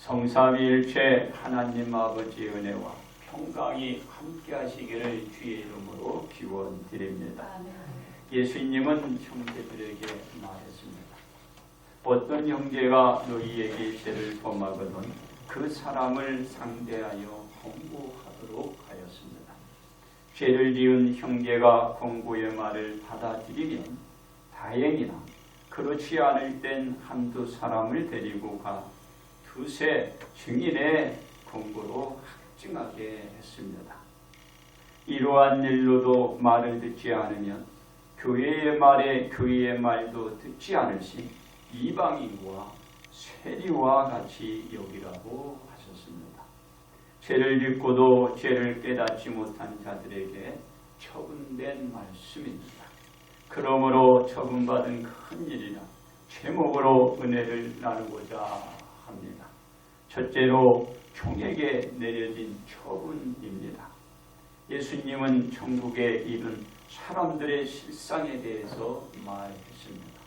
성삼위일체 하나님 아버지의 은혜와 평강이 함께 하시기를 주의 이름으로 기원드립니다. 예수님은 형제들에게 말했습니다. 어떤 형제가 너희에게 죄를 범하거든 그 사람을 상대하여 권고하도록 하였습니다. 죄를 지은 형제가 권고의 말을 받아들이면 다행이나 그렇지 않을 땐 한두 사람을 데리고 가 두세 증인의 권고로 확증하게 했습니다. 이러한 일로도 말을 듣지 않으면 교회의 말에 교회의 말도 듣지 않을 시 이방인과 세리와 같이 여기라고 하셨습니다. 죄를 짓고도 죄를 깨닫지 못한 자들에게 처분된 말씀입니다. 그러므로 처분받은 큰 일이나 제목으로 은혜를 나누고자 합니다. 첫째로 종에게 내려진 처분입니다. 예수님은 천국에 이른 사람들의 실상에 대해서 말했습니다.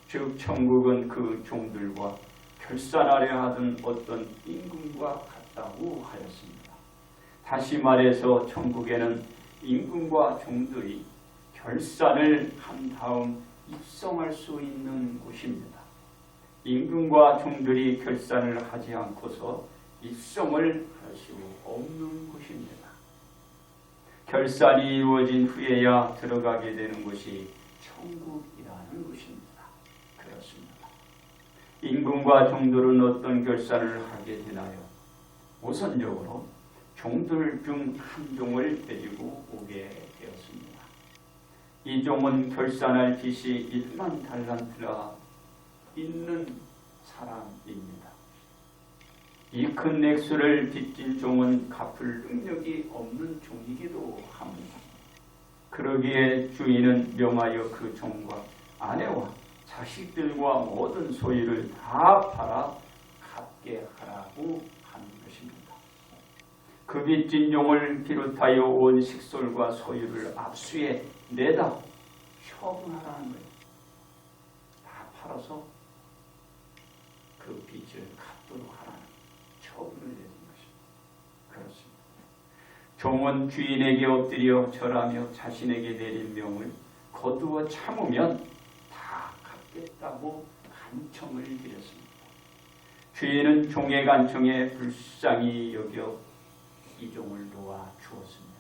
즉 천국은 그 종들과 결산하려 하던 어떤 임금과 같다고 하였습니다. 다시 말해서 천국에는 임금과 종들이 결산을 한 다음 입성할 수 있는 곳입니다. 임금과 종들이 결산을 하지 않고서 입성을 할 수 없는 곳입니다. 결산이 이루어진 후에야 들어가게 되는 곳이 천국이라는 것입니다. 그렇습니다. 임금과 종들은 어떤 결산을 하게 되나요? 우선적으로 종들 중 한 종을 데리고 오게 되었습니다. 이 종은 결산할 빚이 1만 달란트라 있는 사람입니다. 이 큰 액수를 빚진 종은 갚을 능력이 없는 종이기도 합니다. 그러기에 주인은 명하여 그 종과 아내와 자식들과 모든 소유를 다 팔아 갚게 하라고 한 것입니다. 그 빚진 종을 비롯하여 온 식솔과 소유를 압수해 내다 처분하라는 거예요. 다 팔아서 그 빚을 갚도록 하라는 처분을 내린 것입니다. 그렇습니다. 종은 주인에게 엎드려 절하며 자신에게 내린 명을 거두어 참으면 다 갚겠다고 간청을 드렸습니다. 주인은 종의 간청에 불쌍히 여겨 이 종을 놓아 주었습니다.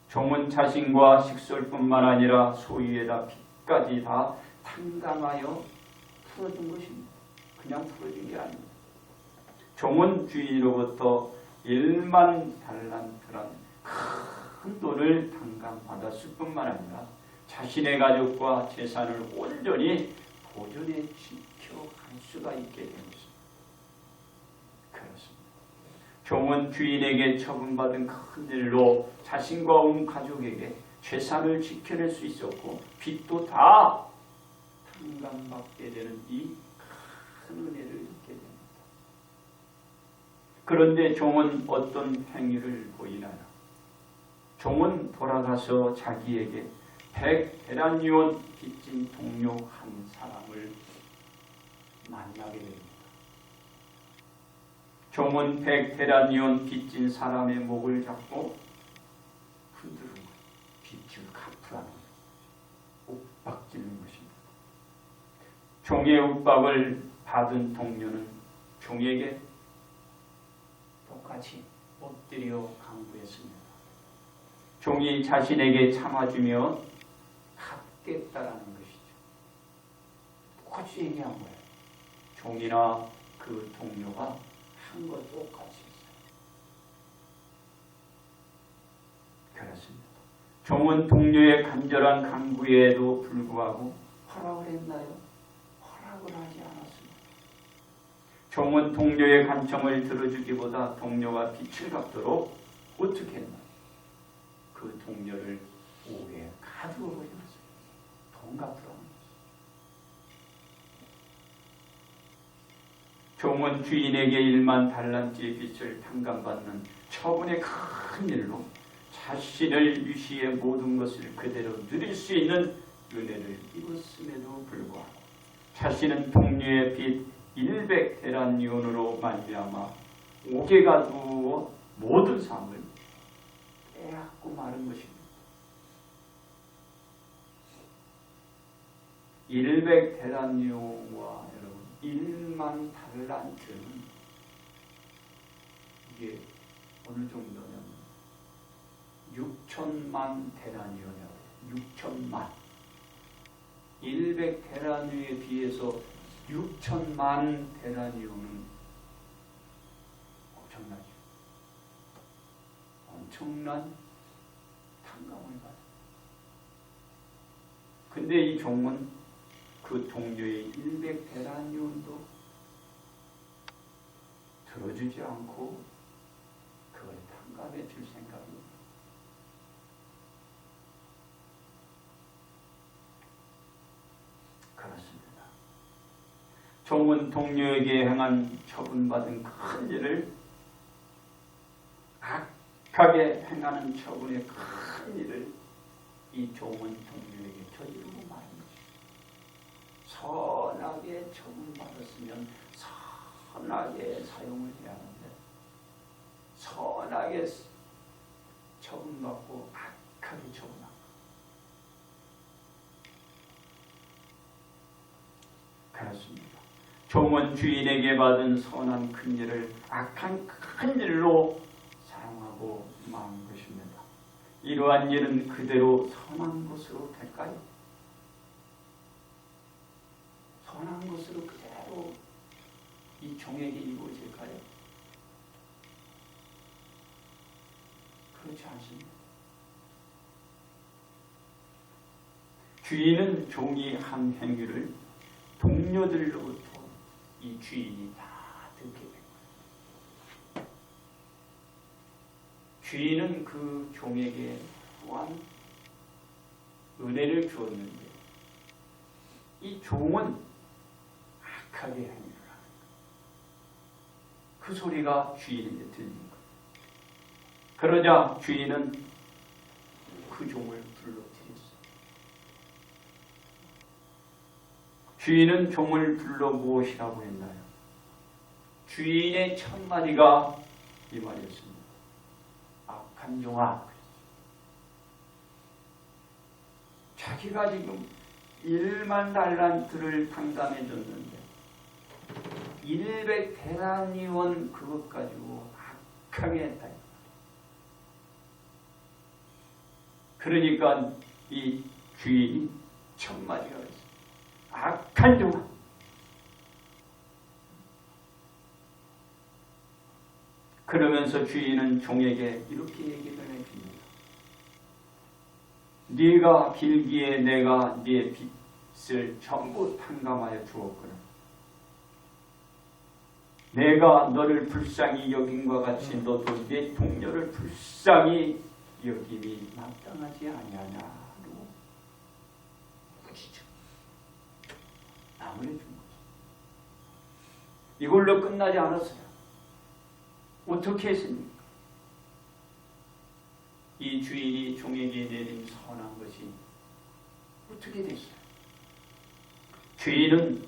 종은 자신과 식솔뿐만 아니라 소유에다 빚까지 다 탕감하여 풀어준 것입니다. 그냥 풀어준 게 아닙니다. 종은 주인으로부터 1만 달란트란 큰 돈을 탕감받았을 뿐만 아니라 자신의 가족과 재산을 온전히 보존해 지켜갈 수가 있게 된 것입니다. 그렇습니다. 종은 주인에게 처분받은 큰 일로 자신과 온 가족에게 재산을 지켜낼 수 있었고 빚도 다 탕감받게 되는 이 큰 은혜를 얻게 됩니다. 그런데 종은 어떤 행위를 보이나요? 종은 돌아가서 자기에게 100데나리온 빚진 동료 한 사람을 만나게 됩니다. 종은 100데나리온 빚진 사람의 목을 잡고 흔들고 빚을 갚으라는 윽박지는 것입니다. 종의 윽박을 받은 동료는 종에게 똑같이 엎드려 간구했습니다. 종이 자신에게 참아주며 갚겠다라는 것이죠. 똑같이 얘기한 거예요. 종이나 그 동료가 한 것 똑같이 했어요. 그렇습니다. 종은 동료의 간절한 간구에도 불구하고 허락을 했나요? 허락을 하지 않았습니다. 종은 동료의 간청을 들어주기보다 동료가 빚을 갚도록 어떻게 했나요? 그 동료를 옥에 가두어 버렸어요. 돈 갚으라는 거죠. 종은 주인에게 1만 달란트의 빚을 탕감받는 처분의 큰 일로 자신을 유시해 모든 것을 그대로 누릴 수 있는 은혜를 입었음에도 불구하고 자신은 동료의 빚 100데나리온으로 말미암아 옥에가 두어 모든 삶을 빼앗고 마른 것입니다. 100데나리온과 여러분 1만 달란트는 이게 어느 정도냐면 6천만 데나리온이라고 해요. 6천만 100데나리온에 비해서 6천만 데나리온은 엄청나죠. 엄청난 탕감을 받아요. 근데 이 종은 그 동료의 100데나리온도 들어주지 않고 그걸 탕감해 줄 생각이 그렇습니다. 종은 동료에게 행한 처분받은 큰 일을 악하게 행하는 처분의 큰 일을 이 종은 동료에게 저지르고 마는 것입니다. 선하게 처분받았으면 선하게 사용을 해야 하는데 선하게 처분받고 악하게 처분합니다. 그렇습니다. 종은 주인에게 받은 선한 큰 일을 악한 큰 일로 사용하고 망한 것입니다. 이러한 일은 그대로 선한 것으로 될까요? 선한 것으로 그대로 이 종에게 이루어질까요? 그렇지 않습니다. 주인은 종이 한 행위를 동료들로부터 이 주인이 다 듣게 된 거예요. 주인은 그 종에게 또한 은혜를 주었는데 이 종은 악하게 행위를 하는 거예요. 그 소리가 주인에게 들린 거예요. 그러자 주인은 그 종을 불러들였어요. 주인은 종을 불러 무엇이라고 했나요? 주인의 첫 마디가 이 말이었습니다. 악한 종아. 자기가 지금 1만 달란트를 탕감해 줬는데 100데나리온 그것 가지고 악하게 했다. 그러니까 이 주인이 첫 마디가 있어요. 악한 종아. 그러면서 주인은 종에게 이렇게 얘기를 해줍니다. 네가 길기에 내가 네 빚을 전부 탕감하여 주었구나. 내가 너를 불쌍히 여김과 같이 너도 네 동료를 불쌍히 여김이 마땅하지 아니하냐. 나무를 준 거죠. 이걸로 끝나지 않았어요. 어떻게 했습니까? 이 주인이 종에게 내린 선한 것이 어떻게 됐어요? 주인은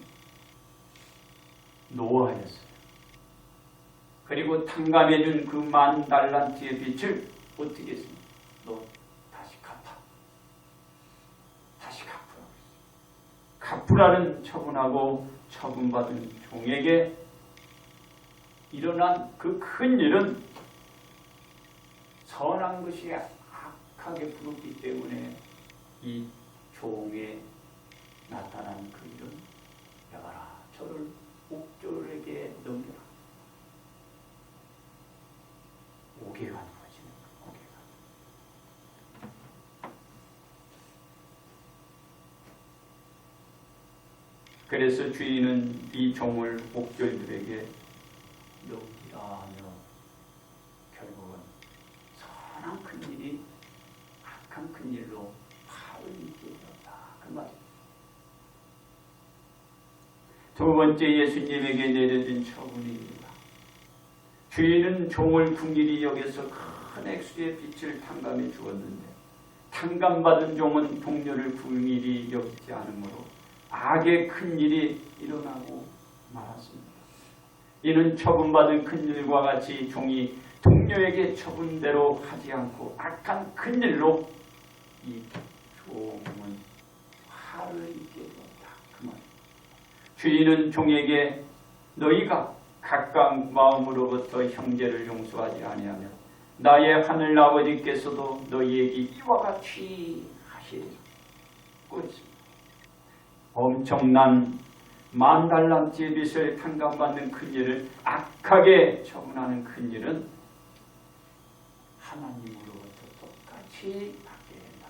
노하였어요. 그리고 탕감해준 그 10,000달란트의 빚을 어떻게 했습니까? 너 다시 갚아. 다시 갚으라고. 갚으라는 처분하고 처분받은 종에게 일어난 그 큰 일은 선한 것이 악하게 부르기 때문에 이 종에 나타난 그 일은 여봐라, 저를 옥졸에게 넘겨라. 옥에 가는 거지. 옥에 가는. 그래서 주인은 이 종을 옥졸들에게 넘기라 하며 결국은 선한 큰 일이 악한 큰 일로 팔을 잇게 되었다. 그 말입니다. 두 번째 예수님에게 내려진 처분입니다. 주인은 종을 긍휼히 여겨서 큰 액수의 빚을 탕감해 주었는데 탕감받은 종은 동료를 긍휼히 여기지 않으므로 악의 큰 일이 일어나고 말았습니다. 이는 처분받은 큰일과 같이 종이 동료에게 처분대로 하지 않고 악한 큰일로 이 종은 화를 입게 되었다. 그 말. 주인은 종에게 너희가 각각 마음으로부터 형제를 용서하지 아니하면 나의 하늘 아버지께서도 너희에게 이와 같이 하시리라. 엄청난 10,000달란트의 빚을 탕감받는 큰일을 악하게 처분하는 큰일은 하나님으로부터 똑같이 받게 된다.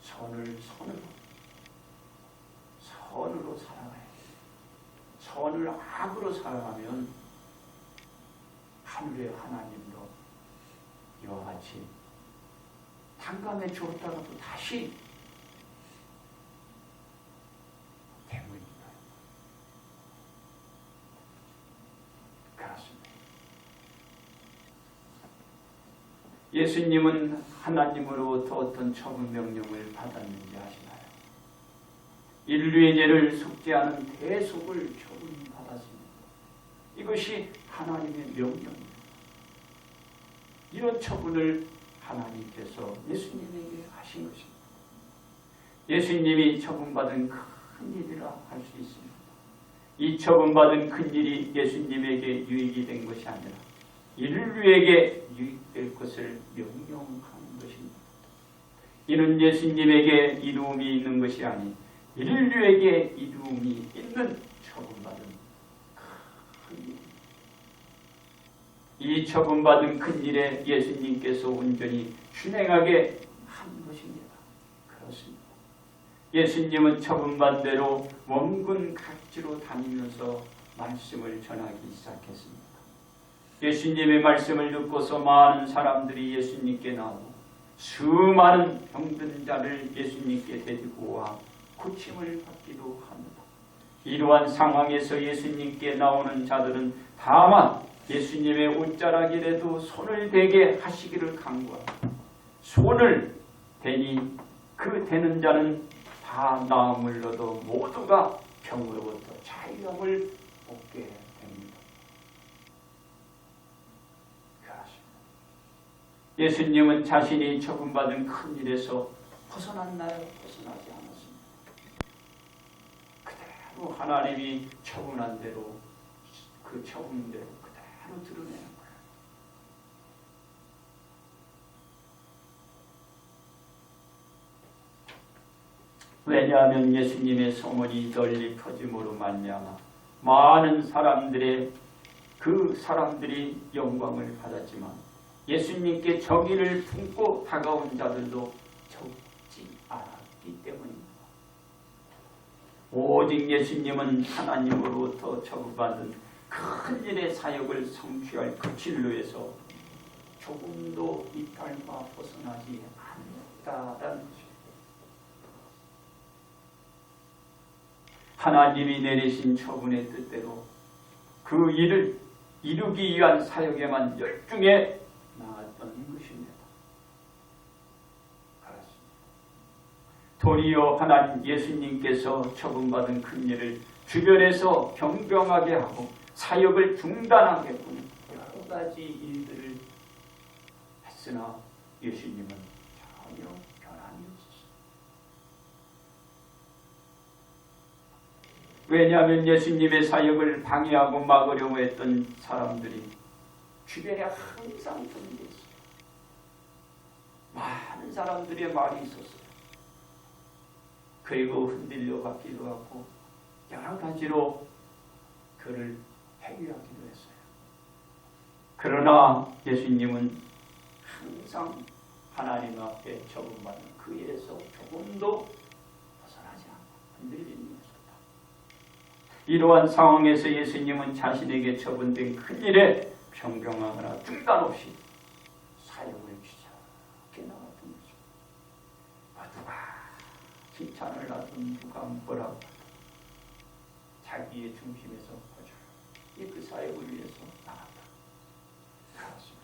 선으로 살아가야 돼. 선을 악으로 살아가면 하늘의 하나님도 이와 같이 탕감해 주었다가도 다시 대문입니다. 그렇습니다. 예수님은 하나님으로부터 어떤 처분 명령을 받았는지 아시나요? 인류의 죄를 속죄하는 대속을 처분받았습니다. 이것이 하나님의 명령입니다. 이런 처분을 하나님께서 예수님에게 하신 것입니다. 예수님이 처분받은 큰 일이라 할 수 있습니다. 이 처분받은 큰 일이 예수님에게 유익이 된 것이 아니라 인류에게 유익될 것을 명령하는 것입니다. 이는 예수님에게 이루음이 있는 것이 아닌 인류에게 이루음이 있는 처분받은 큰 일입니다. 이 처분받은 큰 일에 예수님께서 온전히 준행하게 한 것입니다. 그렇습니다. 예수님은 처분받은 대로 원군 각지로 다니면서 말씀을 전하기 시작했습니다. 예수님의 말씀을 듣고서 많은 사람들이 예수님께 나오고 수많은 병든 자를 예수님께 데리고 와 고침을 받기도 합니다. 이러한 상황에서 예수님께 나오는 자들은 다만 예수님의 옷자락이라도 손을 대게 하시기를 간구합니다. 손을 대니 그 대는 자는 다 나음을 얻어 모두가 병으로부터 자유함을 얻게 됩니다. 예수님은 자신이 처분받은 큰 일에서 벗어났나요? 벗어나지 않았습니다. 그대로 하나님이 처분한 대로 그 처분대로 그대로 드러내는 거예요. 왜냐하면 예수님의 소문이 널리 퍼짐으로 말미암아 많은 사람들이 영광을 받았지만 예수님께 정의를 품고 다가온 자들도 적지 않았기 때문입니다. 오직 예수님은 하나님으로부터 처분받은 큰 일의 사역을 성취할 그 진로에서 조금도 이탈과 벗어나지 않았다는 것입니다. 하나님이 내리신 처분의 뜻대로 그 일을 이루기 위한 사역에만 열중해 나았던 것입니다. 그렇습니다. 도리어 하나님 예수님께서 처분받은 큰 일을 주변에서 경경하게 하고 사역을 중단하게 하는 여러 가지 일들을 했으나 예수님은 전혀 변함이 없었습니다. 왜냐하면 예수님의 사역을 방해하고 막으려고 했던 사람들이 주변에 항상 존재했어요. 많은 사람들의 말이 있었어요. 그리고 흔들려 받기도 하고 여러 가지로 그를 해결하기도 했어요. 그러나 예수님은 항상 하나님 앞에 처분받는 그 일에서 조금도 벗어나지 않고 흔들리는 것이었다. 이러한 상황에서 예수님은 자신에게 처분된 큰 일에 변경하거나 중단 없이 사역을 귀찮게 나갔던 것입니다. 누가 칭찬을 하든 누가 뭐라고 하든 자기의 중심에서 그 사역을 위해서 나갔다. 그렇습니다.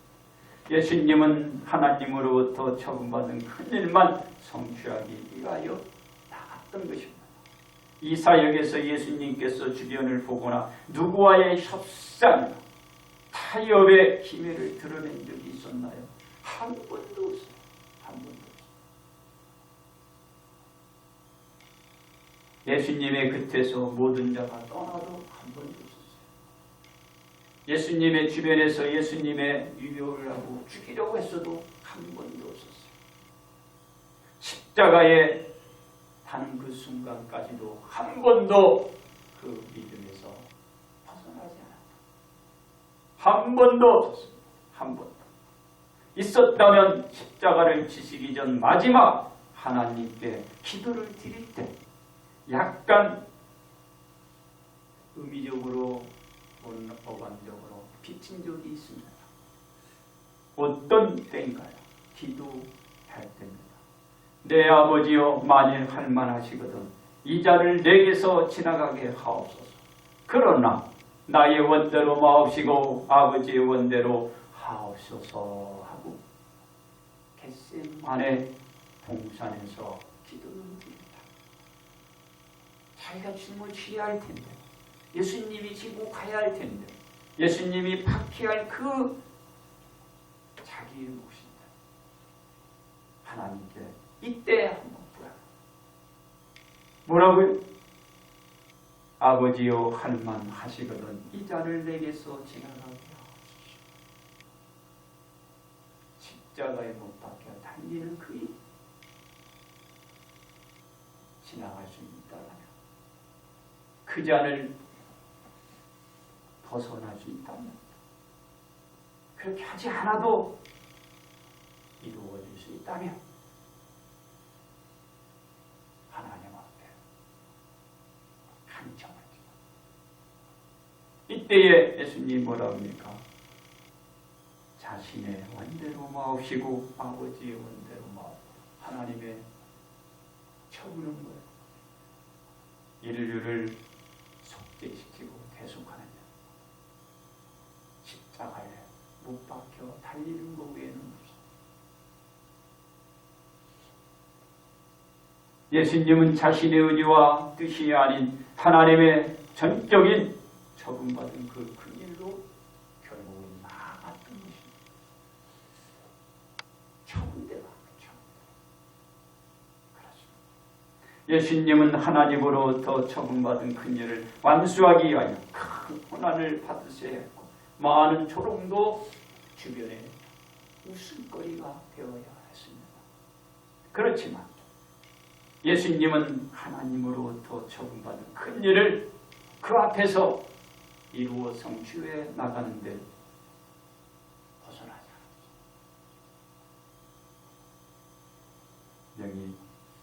예수님은 하나님으로부터 처분받은 큰 일만 성취하기 위하여 나갔던 것입니다. 이 사역에서 예수님께서 주변을 보거나 누구와의 협상, 타협의 기회를 드러낸 적이 있었나요? 한 번도 없어요. 한 번도 없어요. 예수님의 곁에서 모든 자가 떠나도 한 번도 없었어요. 예수님의 주변에서 예수님의 유교를 하고 죽이려고 했어도 한 번도 없었어요. 십자가에 다는 그 순간까지도 한 번도 그 믿음에서 벗어나지 않았다. 한 번도 없었습니다. 한 번도. 있었다면 십자가를 지시기 전 마지막 하나님께 기도를 드릴 때 약간 의미적으로 또는 어간적으로 비친 적이 있습니다. 어떤 때인가요? 기도할 때입니다. 내 아버지여, 만일 할만하시거든 이 자를 내게서 지나가게 하옵소서. 그러나 나의 원대로 마옵시고 아버지의 원대로 하옵소서 하고 겟세마네 동산에서 기도를 드립니다. 자기가 죽음을 취해야 할 텐데, 예수님이 지고 가야 할 텐데, 예수님이 박해할 그 자기의 몫인데 하나님께 이때 한번 보라. 뭐라고요? 아버지여, 할만하시거든 이 자를 내게서 지나가게 하옵소서. 십자가에 못 박혀 달리는 그이 지나갈 수 있다면, 그 잔을 벗어날 수 있다면, 그렇게 하지 않아도 이루어질 수 있다면 하나님 앞에 간청하지. 이때에 예수님 뭐라 합니까? 자신의 원대로 마옵시고 아버지의 원대로 마옵. 하나님의 처부는 거예요. 인류를 속죄시키고 대속하는 자. 십자가에 못 박혀 달리는 것 외에는 없습니다. 예수님은 자신의 의지와 뜻이 아닌 하나님의 전적인 처분받은 그 큰 일로 결국은 나아갔던 것입니다. 처분대로 그렇습니다. 예수님은 하나님으로부터 처분받은 큰 일을 완수하기 위하여 큰 고난을 받으셔야 했고, 많은 조롱도 주변에 웃음거리가 되어야 했습니다. 그렇지만 예수님은 하나님으로부터 처분받은 큰 일을 그 앞에서 이루어 성취해 나가는데 벗어나지 않았습니다. 여기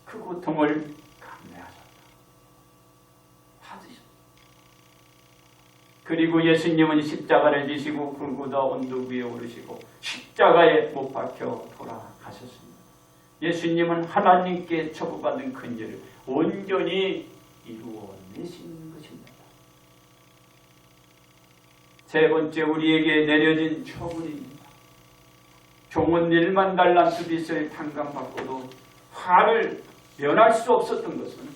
그 고통을 감내하셨다. 받으셨다. 그리고 예수님은 십자가를 지시고 골고다 언덕 위에 오르시고 십자가에 못 박혀 돌아가셨습니다. 예수님은 하나님께 처분받은 큰 일을 온전히 이루어내신 것입니다. 세 번째, 우리에게 내려진 처분입니다. 종은 1만 달란트 빚을 탕감받고도 화를 면할 수 없었던 것은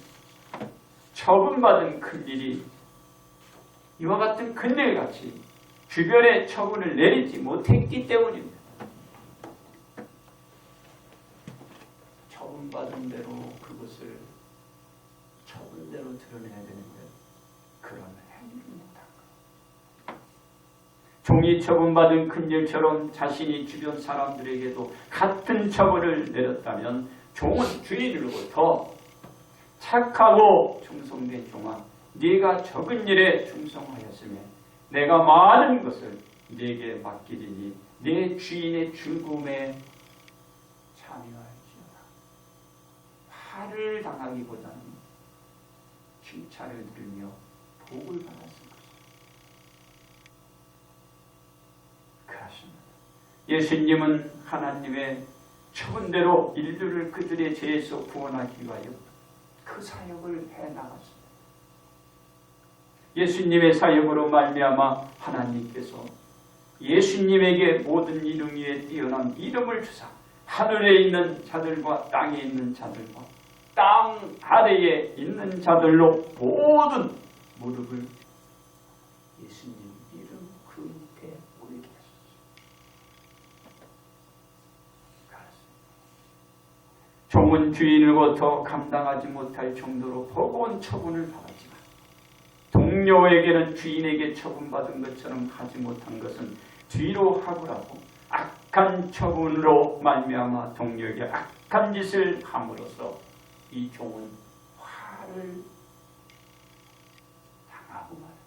처분받은 큰 일이 이와 같은 큰 일같이 주변에 처분을 내리지 못했기 때문입니다. 처분받은 대로 그것을 처분대로 드러내야 되는데 그런 행위를 못한 것. 종이 처분받은 큰 일처럼 자신이 주변 사람들에게도 같은 처벌을 내렸다면 종은 주인으로부터 착하고 충성된 종아, 네가 적은 일에 충성하였으며 내가 많은 것을 네게 맡기리니 네 주인의 즐거움에 참여할지어다. 화를 당하기보다는 칭찬을 들으며 복을 받았을 것입니다. 그렇습니다. 예수님은 하나님의 처분대로 인류를 그들의 죄에서 구원하기 위하여 그 사역을 해나갔습니다. 예수님의 사역으로 말미암아 하나님께서 예수님에게 모든 이름 위에 뛰어난 이름을 주사 하늘에 있는 자들과 땅에 있는 자들과 땅 아래에 있는 자들로 모든 무릎을 예수님 이름 그 밑에 올리게 하셨습니다. 종은 주인으로부터 감당하지 못할 정도로 버거운 처분을 받았지만 동료에게는 주인에게 처분받은 것처럼 하지 못한 것은 뒤로 하고라도 악한 처분으로 말미암아 동료에게 악한 짓을 함으로써 이 종은 화를 당하고 말합니다.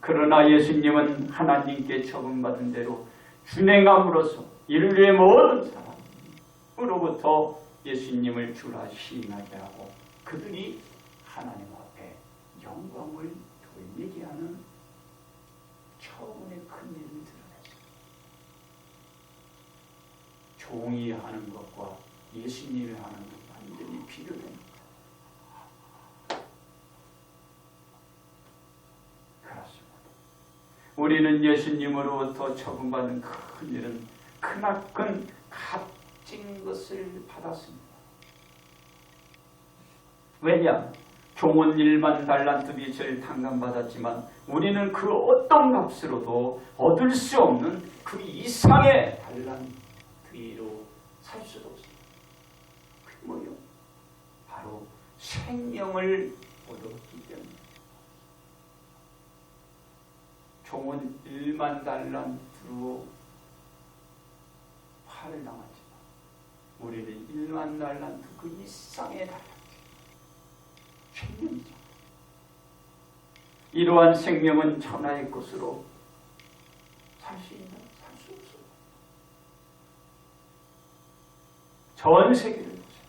그러나 예수님은 하나님께 처분받은 대로 준행함으로써 인류의 모든 사람으로부터 예수님을 주라 시인하게 하고 그들이 하나님 앞에 영광을 돌리게 하는 처음의 큰 일을 드러냈습니다. 종이 하는 것과 예수님이 하는 것 완전히 비교됩니다. 그렇습니다. 우리는 예수님으로부터 처분받은 큰 일은 크나큰 값진 것을 받았습니다. 왜냐? 종은 1만 달란트 빚을 탕감받았지만 우리는 그 어떤 값으로도 얻을 수 없는 그 이상의 달란트로 살 수도 없습니다. 그게 뭐요? 바로 생명을 얻었기 때문에. 종은 1만 달란트로 화를 당하지만 우리는 1만 달란트 그 이상의 달란트 생명이죠. 이러한 생명은 천하의 것으로 살 수 있나? 살 수 없어요. 전 세계를 보세요.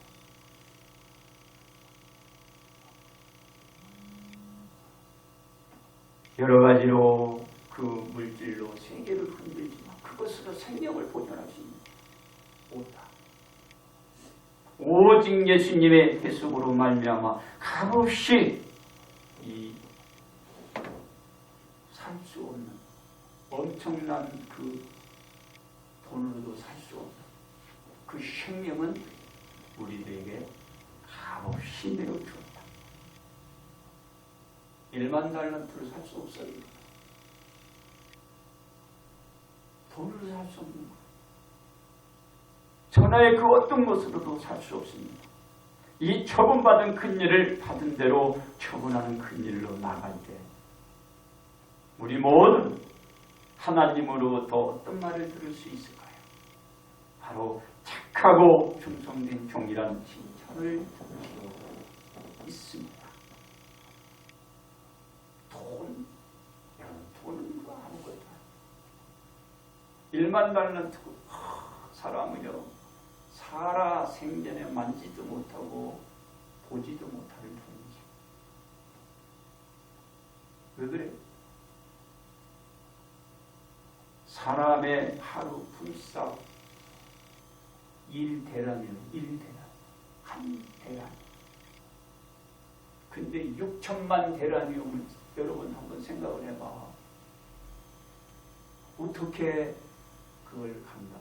여러 가지로 그 물질로 세계를 흔들지만 그것으로 생명을 보존할 수 있는 없다. 오직 예수님의 대속으로 말미암아 값없이 살 수 없는 엄청난 그 돈으로도 살 수 없는 그 생명은 우리들에게 값없이 내어주었다. 1만 달란트를 살 수 없어요. 돈으로 살 수 없는 것. 천하의 그 어떤 것으로도 살 수 없습니다. 이 처분받은 큰 일을 받은 대로 처분하는 큰 일로 나갈 때 우리 모두 하나님으로부터 어떤 말을 들을 수 있을까요? 바로 착하고 충성된 종이라는 칭찬을 들을 수 있습니다. 돈은 그 아무것도 아니에요. 1만 달란트고 사람은요 살아 생전에 만지도 못하고 보지도 못할 돈이죠. 왜 그래? 사람의 하루 불사 1대란이에요. 1대란. 한 대란. 근데 6천만 대란이오면 여러분 한번 생각을 해봐. 어떻게 그걸 감당?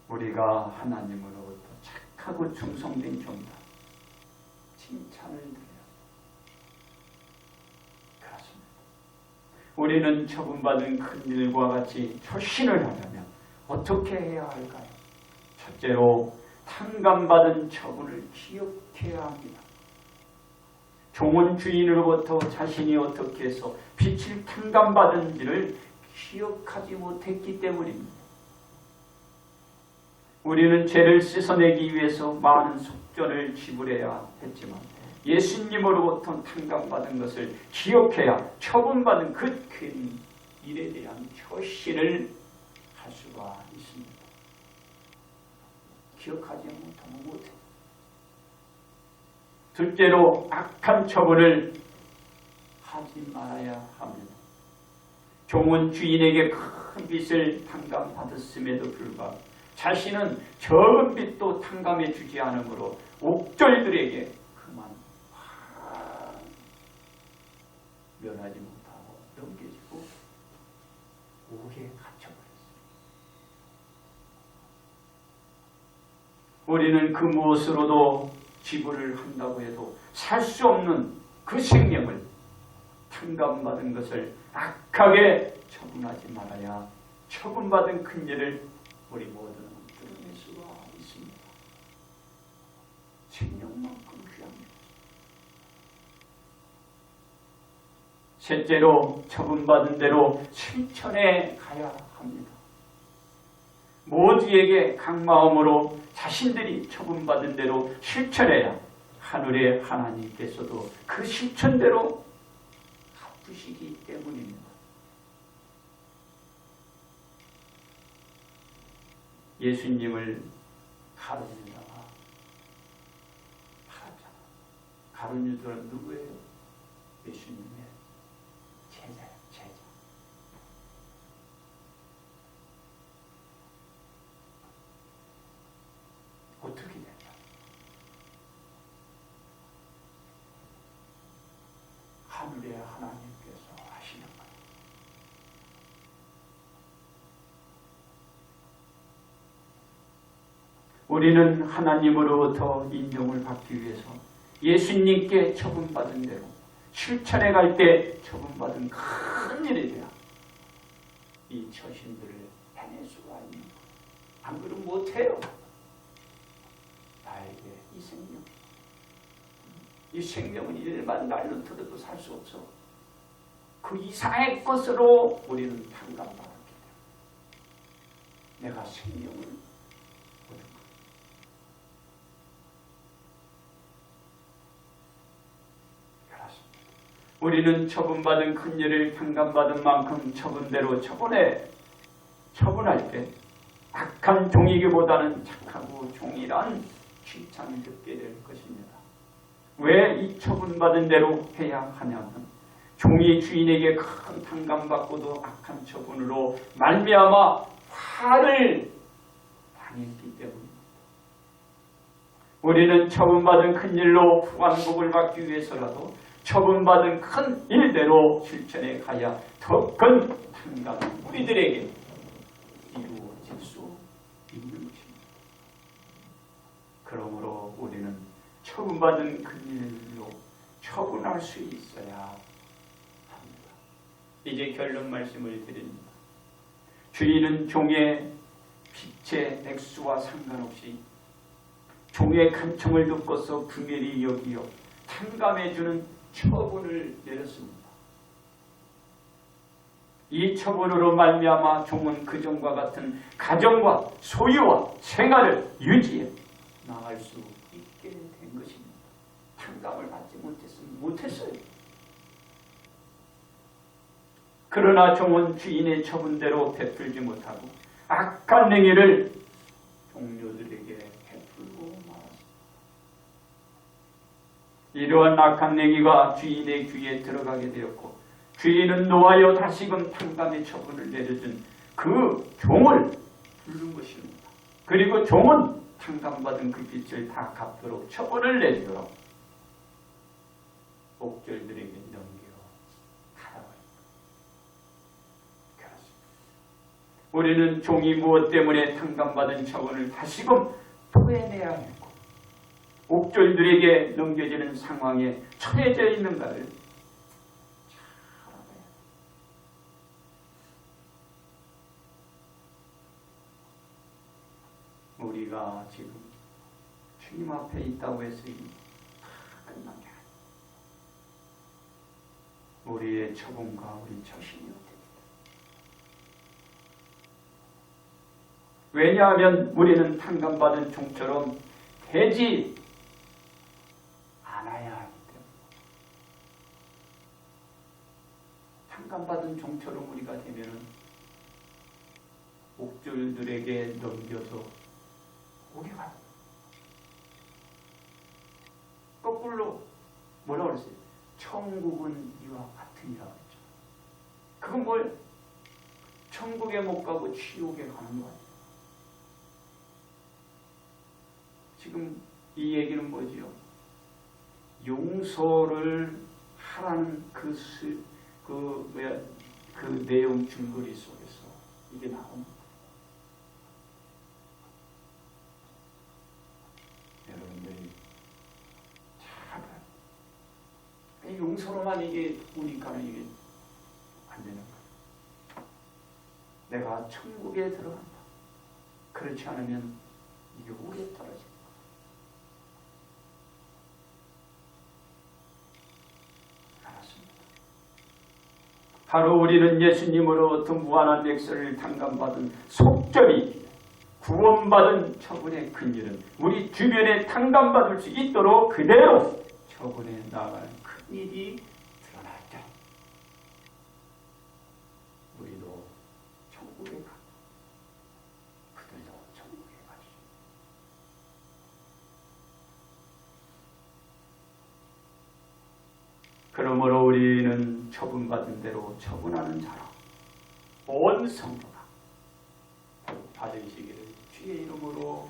우리가 하나님으로부터 착하고 충성된 종이다. 칭찬을 드려요. 그렇습니다. 우리는 처분받은 큰 일과 같이 초신을 하려면 어떻게 해야 할까요? 첫째로 탕감받은 처분을 기억해야 합니다. 종은 주인으로부터 자신이 어떻게 해서 빚을 탕감받은지를 기억하지 못했기 때문입니다. 우리는 죄를 씻어내기 위해서 많은 속전을 지불해야 했지만 예수님으로부터 탕감받은 것을 기억해야 처분받은 그 큰 일에 대한 초신을 할 수가 있습니다. 기억하지 못하면 못해. 둘째로 악한 처분을 하지 말아야 합니다. 종은 주인에게 큰 빚을 탕감받았음에도 불구하고 자신은 적은 빚도 탕감해 주지 않으므로 옥졸들에게 그만 면하지 못하고 넘겨지고 옥에 갇혀버렸어요. 우리는 그 무엇으로도 지불을 한다고 해도 살 수 없는 그 생명을 탕감받은 것을 악하게 처분하지 말아야 처분받은 큰 일을 우리 모두는 드러낼 수가 있습니다. 생명만큼 귀합니다. 셋째로 처분받은 대로 실천해 가야 합니다. 모두에게 강마음으로 자신들이 처분받은 대로 실천해야 하늘의 하나님께서도 그 실천대로 갚으시기 때문입니다. 예수님을 가룟유다가 팔았잖아. 가룟유다는 누구예요? 예수님의 제자예요. 제자. 어떻게 됐냐? 하늘의 하나님께서 하시는 거예요. 우리는 하나님으로부터 인정을 받기 위해서 예수님께 처분받은 대로 실천해 갈 때 처분받은 큰 일에 대한 이 처신들을 해낼 수가 있는 거예요. 안 그러면 못해요. 나에게 이 생명은 일반 날로 들어도 살 수 없어. 그 이상의 것으로 우리는 탕감받았기 때문에 내가 생명을 얻은 거야. 그렇습니다. 우리는 처분받은 큰 일을 탕감받은 만큼 처분대로 처분할 때 악한 종이기보다는 착하고 종이란 칭찬을 듣게 될 것입니다. 왜 이 처분받은 대로 해야 하냐면 종이 주인에게 큰 탕감받고도 악한 처분으로 말미암아 화를 당했기 때문입니다. 우리는 처분받은 큰 일로 후한복을 받기 위해서라도 처분받은 큰 일대로 실천해 가야 더 큰 탕감이 우리들에게 이루어질 수 있는 것입니다. 그러므로 우리는 처분받은 큰 일로 처분할 수 있어야 합니다. 이제 결론 말씀을 드립니다. 주인은 종의 빛의 액수와 상관없이 종의 간청을 듣고서 긍휼히 여기어 탕감해주는 처분을 내렸습니다. 이 처분으로 말미암아 종은 그전과 같은 가정과 소유와 생활을 유지해 나갈 수 있게 된 것입니다. 탕감을 받지 못했으면 못했어요. 그러나 종은 주인의 처분대로 베풀지 못하고 악한 행위를 동료들에게 베풀고 말았습니다. 이러한 악한 행위가 주인의 귀에 들어가게 되었고 주인은 노하여 다시금 탕감의 처분을 내려준 그 종을 부른 것입니다. 그리고 종은 탕감받은 그 빚을 다 갚도록 처분을 내리도록 옥졸들에게 넘겨 가라버립니다. 그렇습니다. 우리는 종이 무엇 때문에 탕감받은 처분을 다시금 토해내야 하고 옥졸들에게 넘겨지는 상황에 처해져 있는가를 잘 알아야 합니다. 우리가 지금 주님 앞에 있다고 해서 다 끝난 게 아니에요. 우리의 처분과 우리 처신이 됩니다. 왜냐하면 우리는 탕감받은 종처럼 되지 않아야 하기 때문에 탕감받은 종처럼 우리가 되면은 옥졸들에게 넘겨서 오게 가요. 거꾸로 뭐라고 그랬어요? 천국은 이와 같으니라 그랬죠. 그건 뭘? 천국에 못 가고 지옥에 가는 거 아니에요. 지금 이 얘기는 뭐지요? 용서를 하라는 그 내용 줄거리 속에서 겉으로만 이게 보니까는 이게 안 되는 거예요. 내가 천국에 들어간다. 그렇지 않으면 이게 오래 떨어집니다. 알았습니다. 바로 우리는 예수님으로부터 무한한 액세를 탕감받은 속절이 구원받은 처분의 근일은 우리 주변에 탕감받을 수 있도록 그대로 처분해 나가는 큰 일이 드러날 때 우리도 천국에 가고 그들도 천국에 가지. 그러므로 우리는 처분받은 대로 처분하는 자로 온 성도가 받으시기를 주의 이름으로